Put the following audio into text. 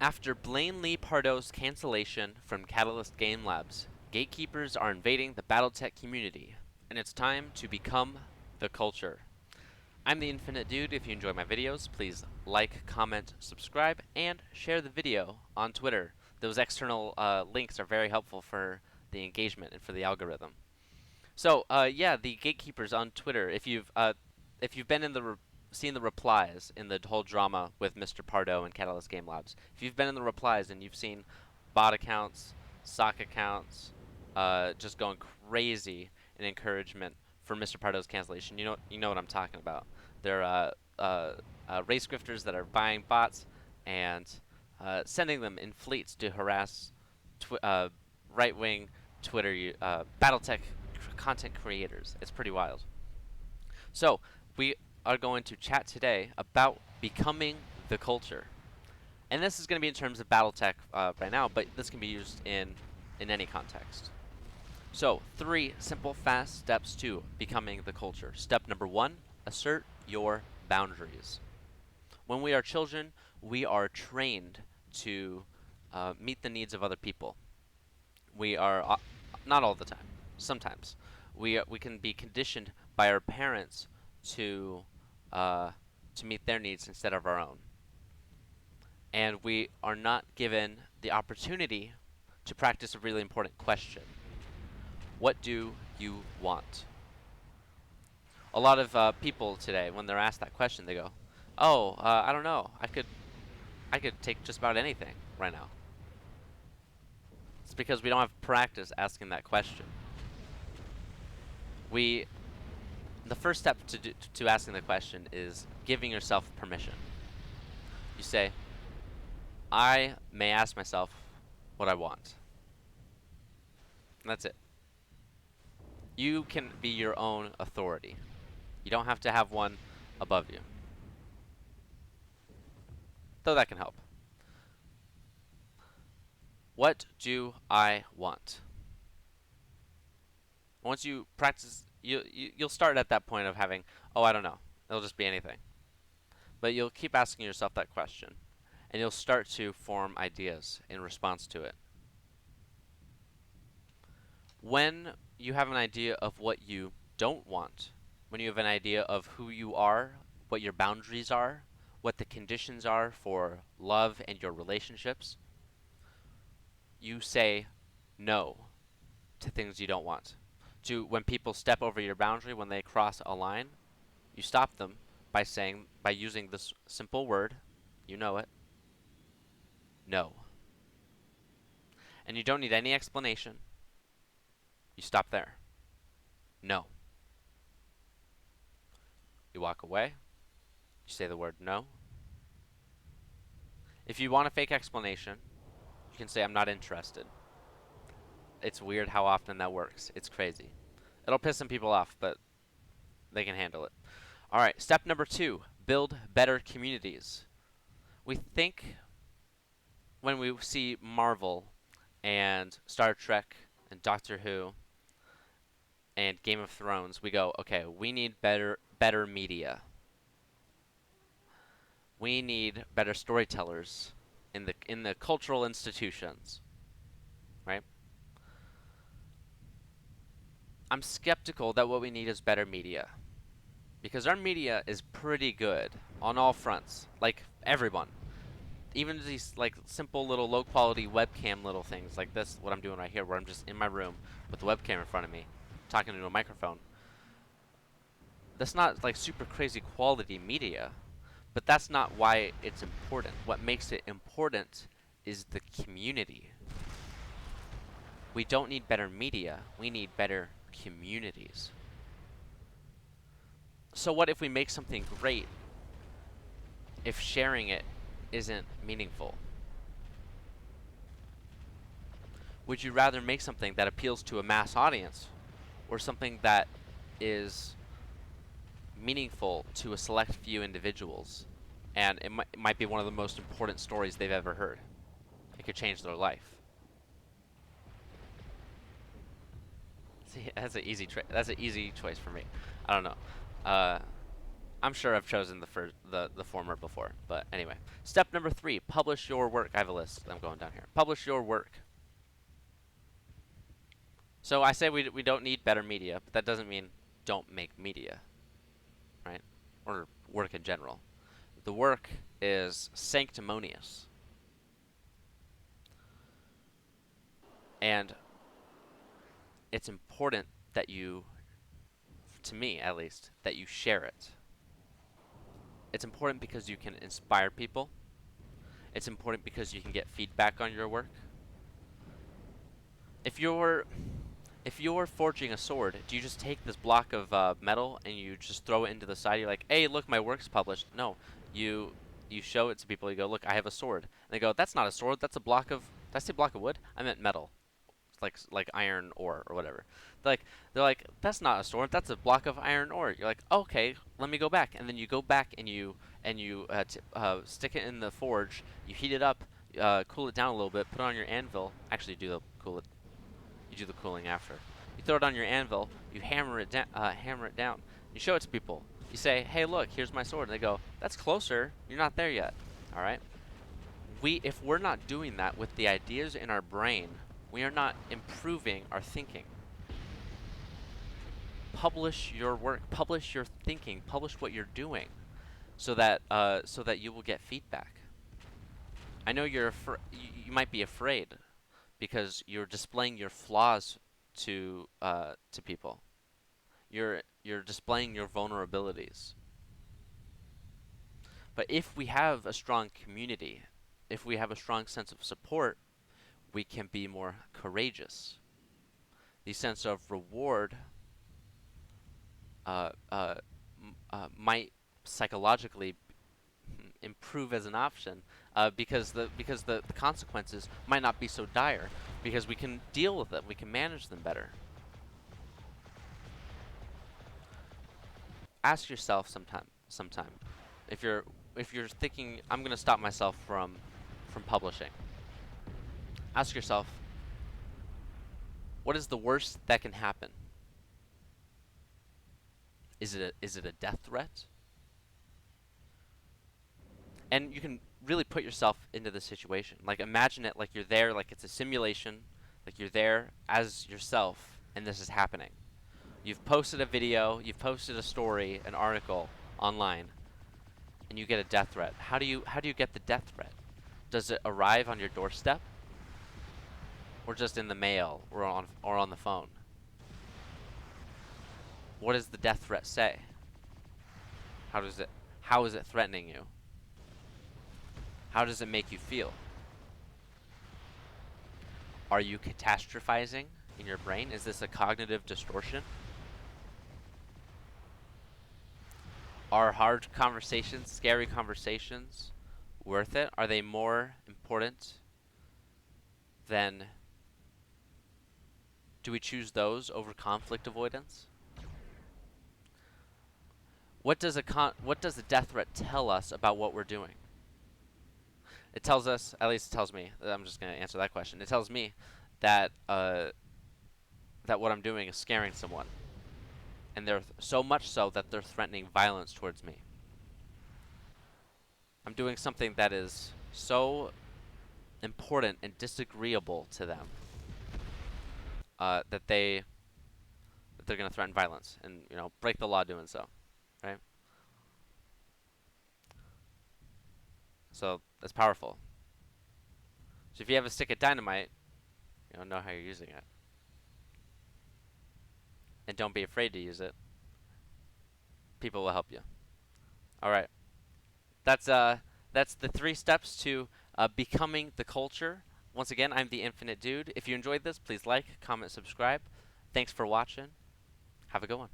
After Blaine Lee Pardo's cancellation from Catalyst Game Labs, gatekeepers are invading the Battletech community, and it's time to become the culture. I'm the Infinite Dude. If you enjoy my videos, please like, comment, subscribe, and share the video on Twitter. Those external links are very helpful for the engagement and for the algorithm. So, yeah, the gatekeepers on Twitter. If you've been in seen the replies in the whole drama with Mr. Pardo and Catalyst Game Labs, if you've been in the replies and you've seen bot accounts, sock accounts, just going crazy in encouragement for Mr. Pardo's cancellation, you know what I'm talking about. They're race grifters that are buying bots and sending them in fleets to harass right-wing Twitter BattleTech content creators. It's pretty wild. So we are going to chat today about becoming the culture, and this is going to be in terms of BattleTech right now, but this can be used in any context. So 3 simple, fast steps to becoming the culture. Step number 1: assert your boundaries. When we are children, we are trained to meet the needs of other people. We are not all the time. Sometimes we can be conditioned by our parents to meet their needs instead of our own, and we are not given the opportunity to practice a really important question: what do you want? A lot of people today, when they're asked that question, they go, "Oh, I don't know. I could take just about anything right now." It's because we don't have practice asking that question. We The first step to asking the question is giving yourself permission. You say, "I may ask myself what I want." And that's it. You can be your own authority. You don't have to have one above you, though that can help. What do I want? Once you practice, you'll start at that point of having, "Oh, I don't know." It'll just be anything. But you'll keep asking yourself that question, and you'll start to form ideas in response to it. When you have an idea of what you don't want, when you have an idea of who you are, what your boundaries are, what the conditions are for love and your relationships, you say no to things you don't want. When people step over your boundary, when they cross a line, you stop them by using this simple word, you know it, no. And you don't need any explanation. You stop there. No. You walk away. You say the word no. If you want a fake explanation, you can say, "I'm not interested." It's weird how often that works. It's crazy. It'll piss some people off, but they can handle it. Alright, step number 2, build better communities. We think when we see Marvel and Star Trek and Doctor Who and Game of Thrones, we go, okay, we need better media. We need better storytellers in the cultural institutions, right? I'm skeptical that what we need is better media, because our media is pretty good on all fronts, like everyone. Even these like simple little low quality webcam little things like this, what I'm doing right here, where I'm just in my room with the webcam in front of me, talking into a microphone. That's not like super crazy quality media, but that's not why it's important. What makes it important is the community. We don't need better media, we need better communities. So what if we make something great if sharing it isn't meaningful? Would you rather make something that appeals to a mass audience, or something that is meaningful to a select few individuals, and it might be one of the most important stories they've ever heard? It could change their life. See, that's an easy choice for me. I don't know. I'm sure I've chosen the former before, but anyway. Step number 3, publish your work. I have a list. I'm going down here. Publish your work. So I say we don't need better media, but that doesn't mean don't make media, right? Or work in general. The work is sanctimonious, and it's important that you, to me at least, that you share it. It's important because you can inspire people. It's important because you can get feedback on your work. If you're if you're forging a sword, do you just take this block of metal and you just throw it into the side? You're like, "Hey, look, my work's published." No, you show it to people. You go, "Look, I have a sword." And they go, "That's not a sword. That's a block of. Did I say block of wood? I meant metal, like iron ore or whatever." They're like, "That's not a sword. That's a block of iron ore." You're like, "Okay, let me go back." And then you go back and you stick it in the forge. You heat it up, cool it down a little bit, put it on your anvil. Actually, cool it. You do the cooling after. You throw it on your anvil. You hammer it down. You show it to people. You say, "Hey, look, here's my sword." And they go, "That's closer. You're not there yet." All right. If we're not doing that with the ideas in our brain, we are not improving our thinking. Publish your work. Publish your thinking. Publish what you're doing, so that you will get feedback. I know you might be afraid because you're displaying your flaws to people. You're displaying your vulnerabilities. But if we have a strong community, if we have a strong sense of support, we can be more courageous. The sense of reward uh, uh, might psychologically improve as an option because the consequences might not be so dire because we can deal with them, we can manage them better. Ask yourself sometime if you're thinking I'm going to stop myself from publishing. Ask yourself, what is the worst that can happen? Is it a death threat? And you can really put yourself into the situation. Like imagine it like you're there, like it's a simulation, like you're there as yourself and this is happening. You've posted a video, you've posted a story, an article online, and you get a death threat. How do you get the death threat? Does it arrive on your doorstep or just in the mail or on the phone? What does the death threat say? How does it how is it threatening you? How does it make you feel? Are you catastrophizing in your brain? Is this a cognitive distortion? Are hard conversations, scary conversations worth it? Are they more important than do we choose those over conflict avoidance? What does a death threat tell us about what we're doing? It tells us, at least it tells me. I'm just going to answer that question. It tells me that that what I'm doing is scaring someone, and they're so much so that they're threatening violence towards me. I'm doing something that is so important and disagreeable to them that they're going to threaten violence and break the law doing so, right? So that's powerful. So if you have a stick of dynamite, know how you're using it, and don't be afraid to use it. People will help you. All right, that's the 3 steps to becoming the culture. Once again, I'm the Infinite Dude. If you enjoyed this, please like, comment, subscribe. Thanks for watching. Have a good one.